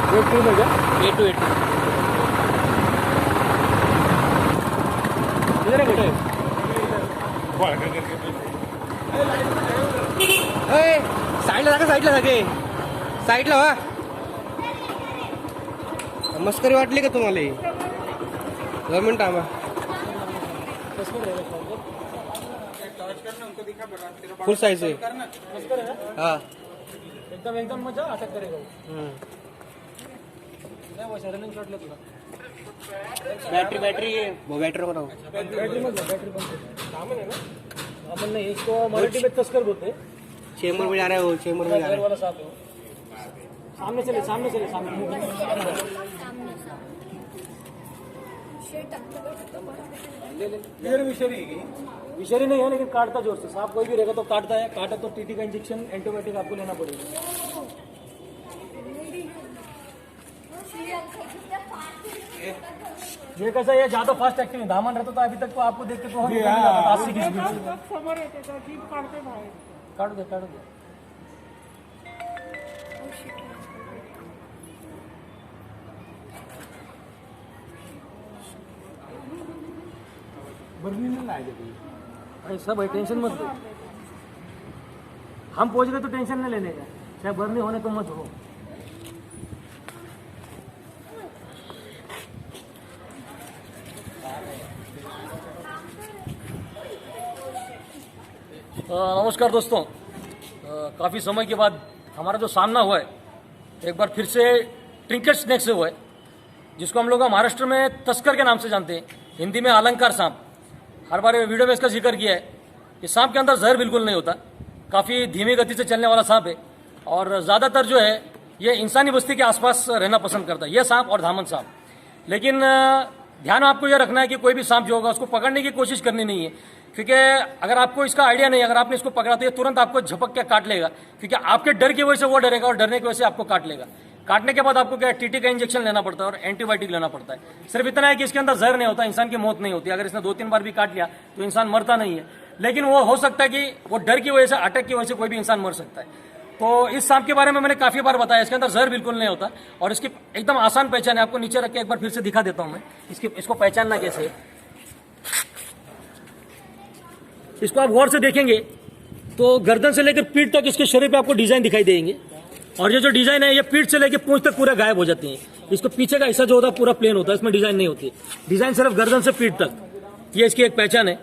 8 में क्या? 8 इधर है बेटे। साईडला जागे साईडला वा. मस्करी वाटली का तुम्हाला? गव्हर्नमेंट आम्हा फुल साइज है. हाँ एकदम मजा अटक करेगा वो रनिंग शॉट लेगा. बैटरी वो बैटरी बनाओ. बैटरी मत बैटरी बंद सामान है ना. सामान नहीं, इसको मराठी में तस्कर बोलते हैं. चेंबर में जा रहा है वो. चेंबर में जा रहा है. वाला साफ है. सामने चले सामने. विषारी नहीं है लेकिन काटता जोर से. सांप कोई भी रहेगा तो काटता है. काटा तो टीटी का इंजेक्शन एंटीबायोटिक आपको लेना पड़ेगा. ये कैसा है, ज्यादा फास्ट एक्टिंग है. दामन रहता तो अभी तक तो आपको देखते तो हम 80 की स्पीड काट दे. अरे सब है, टेंशन मत लो. हम पहुंच गए तो टेंशन नहीं लेने का. चाहे बर्नी होने तो मत हो. नमस्कार दोस्तों. काफ़ी समय के बाद हमारा जो सामना हुआ है एक बार फिर से ट्रिंकेट स्नेक से हुआ है, जिसको हम लोग महाराष्ट्र में तस्कर के नाम से जानते हैं, हिंदी में अलंकार सांप. हर बार वीडियो में इसका जिक्र किया है. इस सांप के अंदर जहर बिल्कुल नहीं होता. काफ़ी धीमी गति से चलने वाला सांप है और ज़्यादातर जो है ये इंसानी बस्ती के आसपास रहना पसंद करता है, यह सांप और धामन सांप. लेकिन ध्यान आपको यह रखना है कि कोई भी सांप जो होगा उसको पकड़ने की कोशिश करनी नहीं है, क्योंकि अगर आपको इसका आइडिया नहीं, अगर आपने इसको पकड़ा तो ये तुरंत आपको झपक के काट लेगा, क्योंकि आपके डर की वजह से वो डरेगा और डरने की वजह से आपको काट लेगा. काटने के बाद आपको क्या टीटी का इंजेक्शन लेना पड़ता है और एंटीबायोटिक लेना पड़ता है. सिर्फ इतना है कि इसके अंदर जहर नहीं होता, इंसान की मौत नहीं होती. अगर इसने 2-3 बार भी काट लिया तो इंसान मरता नहीं है, लेकिन वो हो सकता है कि वो डर की वजह से, अटैक की वजह से कोई भी इंसान मर सकता है. तो इस सांप के बारे में मैंने काफी बार बताया. इसके अंदर जहर बिल्कुल नहीं होता और इसकी एकदम आसान पहचान है. आपको नीचे रख के एक बार फिर से दिखा देता हूं मैं इसको पहचानना कैसे है. इसको आप गौर से देखेंगे तो गर्दन से लेकर पीठ तक इसके शरीर पे आपको डिजाइन दिखाई देंगे, और ये जो डिजाइन है ये पीठ से लेकर पूंछ तक पूरा गायब हो जाते हैं. इसको पीछे का हिस्सा जो होता है पूरा प्लेन होता है, इसमें डिजाइन नहीं होती. डिजाइन सिर्फ गर्दन से पीठ तक. ये इसकी एक पहचान है.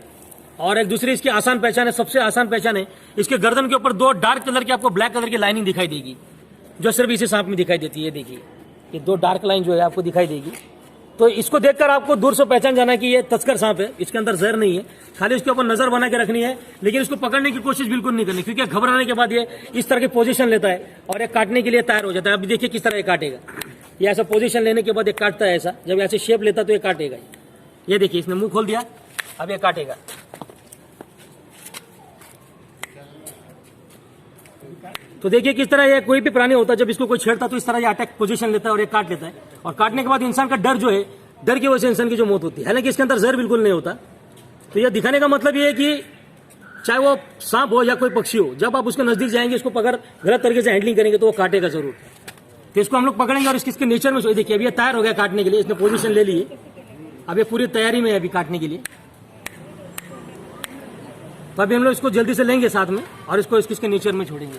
और एक दूसरी इसकी आसान पहचान है, सबसे आसान पहचान है, इसके गर्दन के ऊपर 2 डार्क कलर की आपको ब्लैक कलर की लाइनिंग दिखाई देगी, जो सिर्फ इसी सांप में दिखाई देती है. देखिए ये 2 डार्क लाइन जो है आपको दिखाई देगी. तो इसको देखकर आपको दूर से पहचान जाना कि ये तस्कर सांप है. इसके अंदर जहर नहीं है, खाली इसके ऊपर नजर बना के रखनी है, लेकिन इसको पकड़ने की कोशिश बिल्कुल नहीं करनी, क्योंकि घबराने के बाद ये इस तरह की पोजीशन लेता है और ये काटने के लिए तैयार हो जाता है. अभी देखिए किस तरह ये काटेगा. ये ऐसा पोजीशन लेने के बाद ये काटता है ऐसा. जब ऐसे शेप लेता तो ये काटेगा. ये देखिए इसने मुंह खोल दिया, अब ये काटेगा. तो देखिए किस तरह ये कोई भी प्राणी होता है, जब इसको कोई छेड़ता तो इस तरह ये अटैक पोजीशन लेता है और ये काट लेता है. और काटने के बाद इंसान का डर जो है, डर की वजह से इंसान की जो मौत होती है. हालांकि इसके अंदर जहर बिल्कुल नहीं होता. तो यह दिखाने का मतलब ये है कि चाहे वो सांप हो या कोई पक्षी हो, जब आप उसके नजदीक जाएंगे, इसको पकड़ गलत तरीके से हैंडलिंग करेंगे तो वो काटेगा जरूर. तो इसको हम लोग पकड़ेंगे और इसके नेचर में देखिए अभी ये तैयार हो गया काटने के लिए. इसने पोजीशन ले ली है, अब ये पूरी तैयारी में है अभी काटने के लिए. तो अभी हम लोग इसको जल्दी से लेंगे साथ में और इसको इसके नेचर में छोड़ेंगे.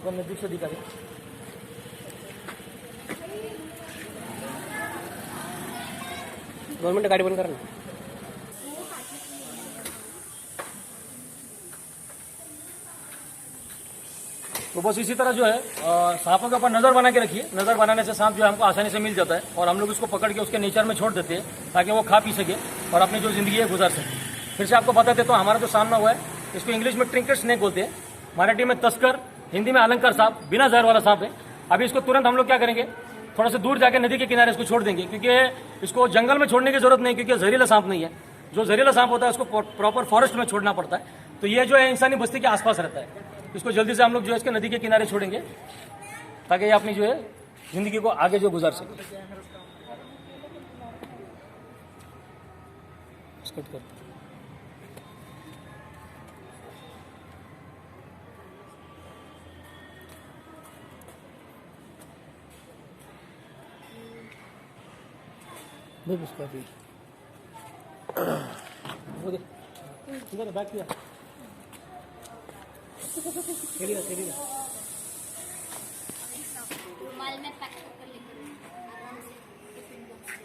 नजदीक से दिखा दे. गवर्नमेंट गाड़ी बंद करना. तो बस इसी तरह जो है सांपों के ऊपर नजर बना के रखिए. नजर बनाने से सांप जो है हमको आसानी से मिल जाता है और हम लोग इसको पकड़ के उसके नेचर में छोड़ देते हैं, ताकि वो खा पी सके और अपनी जो जिंदगी है गुजार सके. फिर से आपको बताते तो हमारा जो सामना हुआ है इसको इंग्लिश में ट्रिंकेट स्नेक बोलते हैं, मराठी में तस्कर, हिंदी में अलंकार सांप, बिना जहर वाला सांप है. अभी इसको तुरंत हम लोग क्या करेंगे, थोड़ा सा दूर जाके नदी के किनारे इसको छोड़ देंगे, क्योंकि इसको जंगल में छोड़ने की जरूरत नहीं, क्योंकि जहरीला सांप नहीं है. जो जहरीला सांप होता है उसको प्रॉपर फॉरेस्ट में छोड़ना पड़ता है. तो ये जो है इंसानी बस्ती के आसपास रहता है. इसको जल्दी से हम लोग जो है इसके नदी के किनारे छोड़ेंगे, ताकि ये अपनी जो है जिंदगी को आगे जो गुजार सके. कट कर। देख उसका भी वो देख इधर बैक किया चलिए चलिए रुमाल में पैक कर लेंगे आराम से टिफिन बॉक्स से।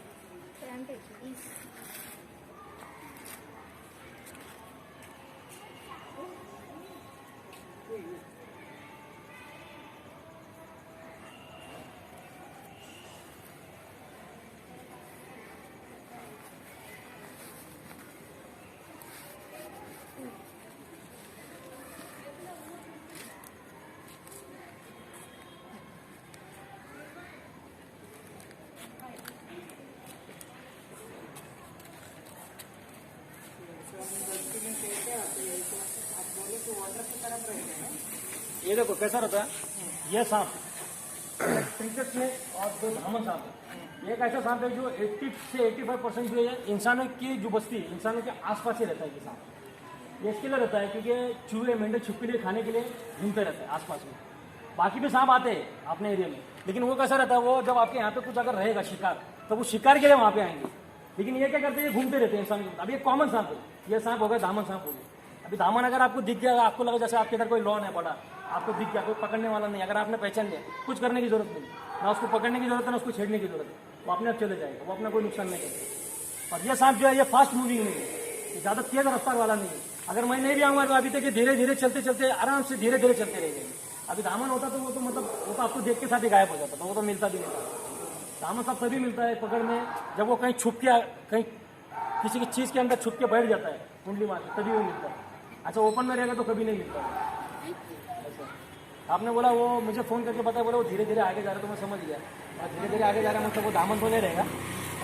ये देखो कैसा रहता है। ये सांप ट्रिंकेट स्नेक और दो धामन सांप है। एक ऐसा सांप है जो 80 से 85% जो है इंसानों की जो बस्ती इंसानों के आसपास ही रहता है। ये सांप ये इसके लिए रहता है क्योंकि चूहे मेंढे छुप के लिए खाने के लिए घूमते रहते हैं आसपास में। बाकी भी सांप आते हैं अपने एरिया में, लेकिन वो कैसा रहता है, वो जब आपके यहाँ पे कुछ अगर रहेगा शिकार तो वो शिकार के लिए वहाँ पे आएंगे। लेकिन ये क्या करते हैं, घूमते रहते हैं इंसान के। अभी एक कॉमन सांप है, ये सांप हो गया दामन सांप हो गया। अभी दामन अगर आपको दिख गया, आपको लगा जैसे आपके इधर कोई लॉन है बड़ा, आपको दिख गया, कोई पकड़ने वाला नहीं, अगर आपने पहचान लिया, कुछ करने की जरूरत नहीं, ना उसको पकड़ने की जरूरत है ना उसको छेड़ने की जरूरत है, वो अपने आप चले जाएगा, वो अपना कोई नुकसान नहीं करेगा। और ये सांप जो है ये फास्ट मूविंग नहीं है, ये ज़्यादा तेज रफ्तार वाला नहीं है। अगर मैं नहीं भी आऊँगा तो अभी तक ये धीरे धीरे चलते चलते आराम से धीरे धीरे चलते रहेंगे। अभी दामन होता तो वो तो मतलब वो तो आपको देख के साथ ही गायब हो जाता था, वो तो मिलता भी नहीं था। दामन सांप तभी मिलता है पकड़ में जब वो कहीं छुप के कहीं किसी की चीज़ के अंदर छुप के बैठ जाता है कुंडली मार के, तभी वो मिलता है। अच्छा ओपन में रहेगा तो कभी नहीं मिलता ऐसा। आपने बोला वो मुझे फ़ोन करके पता बोला वो धीरे धीरे आगे जा रहा है, तो मैं समझ गया। और धीरे धीरे आगे जा रहा है मतलब वो दामन तो नहीं रहेगा।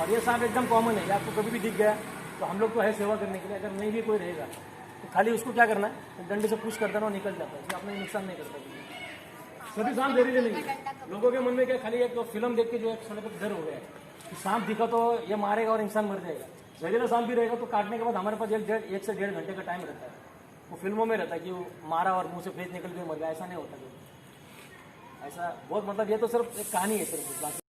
और ये सांप एकदम कॉमन है, आपको कभी भी दिख गया तो हम लोग तो है सेवा करने के लिए, अगर नहीं भी कोई रहेगा तो खाली उसको क्या करना है, डंडे से पुश कर देना और निकल जाता है, इसलिए अपने नुकसान नहीं करता। सभी सांप जहरीले नहीं है। लोगों के मन में क्या खाली एक फिल्म देख के जो एक साले को डर हो गया है कि सांप दिखा तो ये मारेगा और इंसान मर जाएगा। जहरीला सांप भी रहेगा तो काटने के बाद हमारे पास 1 से 1.5 घंटे का टाइम रहता है। वो फिल्मों में रहता है कि वो मारा और मुंह से फेंक निकल के मर गया, ऐसा नहीं होता। ऐसा बहुत मतलब ये तो सिर्फ एक कहानी है सिर्फ।